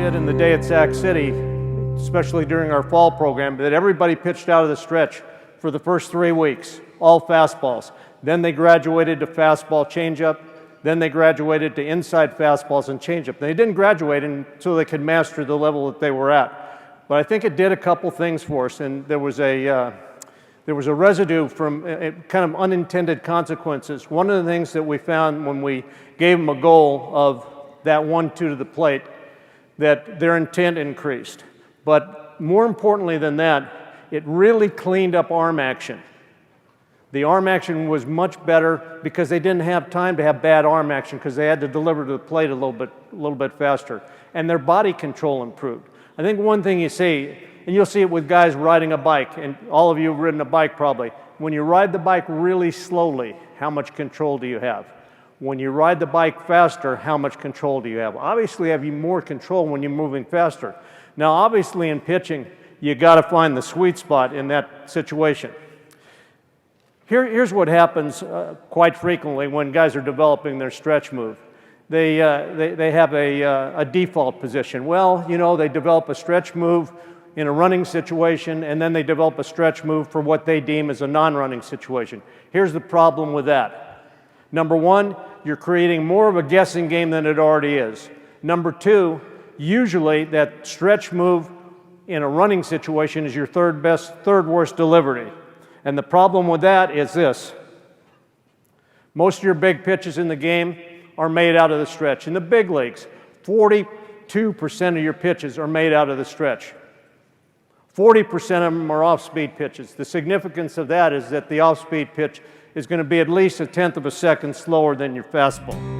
did in the day at Sac City, especially during our fall program, that everybody pitched out of the stretch for the first 3 weeks, all fastballs. Then they graduated to fastball changeup. Then they graduated to inside fastballs and changeup. They didn't graduate until they could master the level that they were at. But I think it did a couple things for us, and there was a residue from kind of unintended consequences. One of the things that we found when we gave them a goal of that 1-2 to the plate, that their intent increased. But more importantly than that, it really cleaned up arm action. The arm action was much better because they didn't have time to have bad arm action because they had to deliver to the plate a little bit faster. And their body control improved. I think one thing you see, and you'll see it with guys riding a bike, and all of you have ridden a bike probably. When you ride the bike really slowly, how much control do you have? When you ride the bike faster, how much control do you have? Obviously, you have more control when you're moving faster. Now, obviously, in pitching, you got to find the sweet spot in that situation. Here's what happens quite frequently when guys are developing their stretch move. They have a default position. Well, you know, they develop a stretch move in a running situation, and then they develop a stretch move for what they deem as a non-running situation. Here's the problem with that. Number one, you're creating more of a guessing game than it already is. Number two, usually that stretch move in a running situation is your third worst delivery. And the problem with that is this. Most of your big pitches in the game are made out of the stretch. In the big leagues, 42% of your pitches are made out of the stretch. 40% of them are off-speed pitches. The significance of that is that the off-speed pitch is going to be at least 1/10 of a second slower than your fastball.